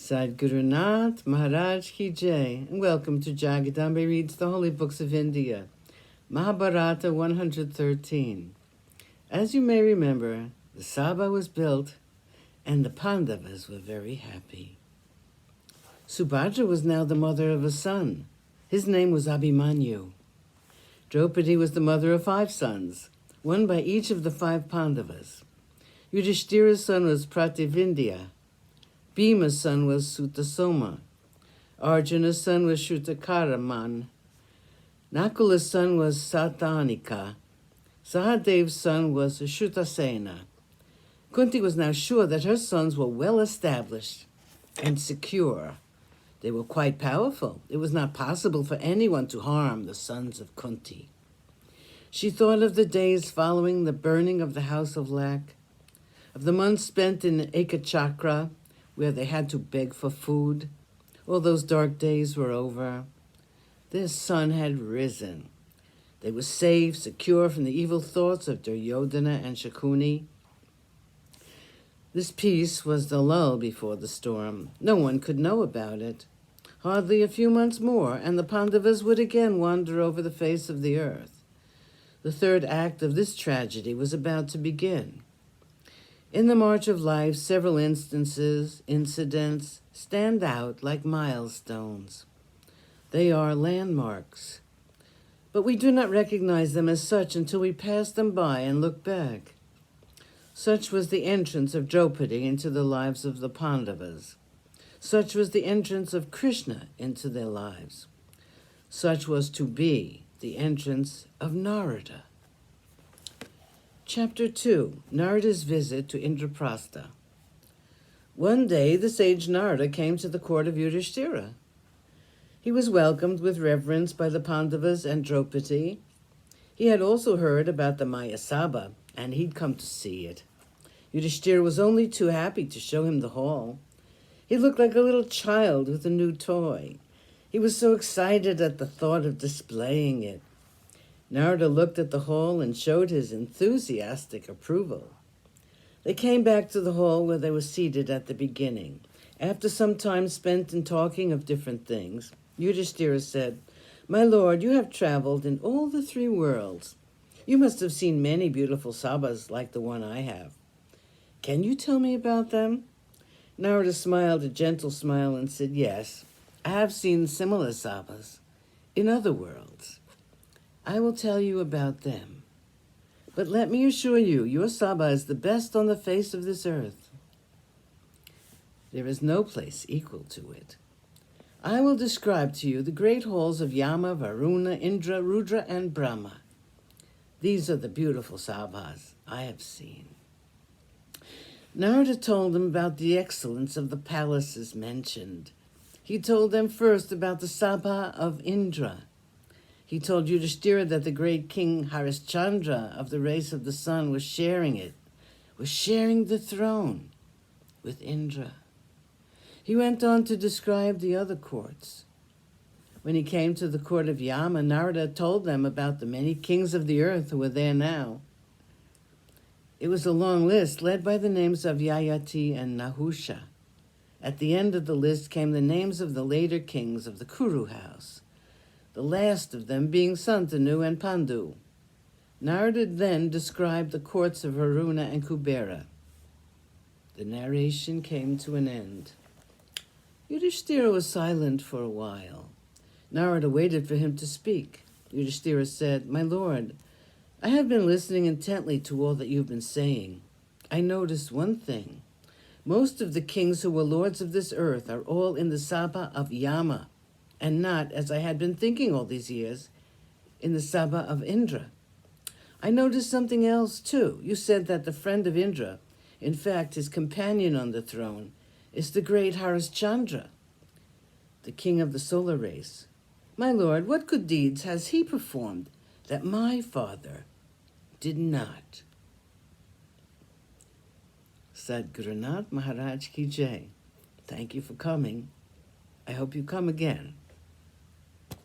Sadhguru Nath Maharaj Ki Jai, and welcome to Jagadambe Reads the Holy Books of India, Mahabharata 113. As you may remember, the Sabha was built, and the Pandavas were very happy. Subhadra was now the mother of a son. His name was Abhimanyu. Draupadi was the mother of 5 sons, one by each of the 5 Pandavas. Yudhishthira's son was Prativindya. Bhima's son was Sutasoma. Arjuna's son was Shrutakaraman. Nakula's son was Satanika. Sahadev's son was Shrutasena. Kunti was now sure that her sons were well established and secure. They were quite powerful. It was not possible for anyone to harm the sons of Kunti. She thought of the days following the burning of the house of Lak, of the months spent in Ekachakra, where they had to beg for food. All those dark days were over. Their sun had risen. They were safe, secure from the evil thoughts of Duryodhana and Shakuni. This peace was the lull before the storm. No one could know about it. Hardly a few months more, and the Pandavas would again wander over the face of the earth. The third act of this tragedy was about to begin. In the march of life, several incidents stand out like milestones. They are landmarks, but we do not recognize them as such until we pass them by and look back. Such was the entrance of Draupadi into the lives of the Pandavas. Such was the entrance of Krishna into their lives. Such was to be the entrance of Narada. Chapter 2, Narada's visit to Indraprastha. One day, the sage Narada came to the court of Yudhishthira. He was welcomed with reverence by the Pandavas and Draupadi. He had also heard about the Mayasabha, and he'd come to see it. Yudhishthira was only too happy to show him the hall. He looked like a little child with a new toy. He was so excited at the thought of displaying it. Narada looked at the hall and showed his enthusiastic approval. They came back to the hall where they were seated at the beginning. After some time spent in talking of different things, Yudhishthira said, "My lord, you have traveled in all the 3 worlds. You must have seen many beautiful sabhas like the one I have. Can you tell me about them?" Narada smiled a gentle smile and said, "Yes, I have seen similar sabhas in other worlds. I will tell you about them. But let me assure you, your sabha is the best on the face of this earth. There is no place equal to it. I will describe to you the great halls of Yama, Varuna, Indra, Rudra, and Brahma. These are the beautiful sabhas I have seen." Narada told them about the excellence of the palaces mentioned. He told them first about the sabha of Indra. He told Yudhishthira that the great king Harishchandra of the race of the sun was sharing the throne with Indra. He went on to describe the other courts. When he came to the court of Yama, Narada told them about the many kings of the earth who were there now. It was a long list led by the names of Yayati and Nahusha. At the end of the list came the names of the later kings of the Kuru house, the last of them being Santanu and Pandu. Narada then described the courts of Varuna and Kubera. The narration came to an end. Yudhishthira was silent for a while. Narada waited for him to speak. Yudhishthira said, "My lord, I have been listening intently to all that you've been saying. I noticed one thing. Most of the kings who were lords of this earth are all in the sabha of Yama, and not, as I had been thinking all these years, in the sabha of Indra. I noticed something else, too. You said that the friend of Indra, in fact, his companion on the throne, is the great Harishchandra, the king of the solar race. My lord, what good deeds has he performed that my father did not?" Sadhguru Nath Maharaj Ki Jai. Thank you for coming. I hope you come again.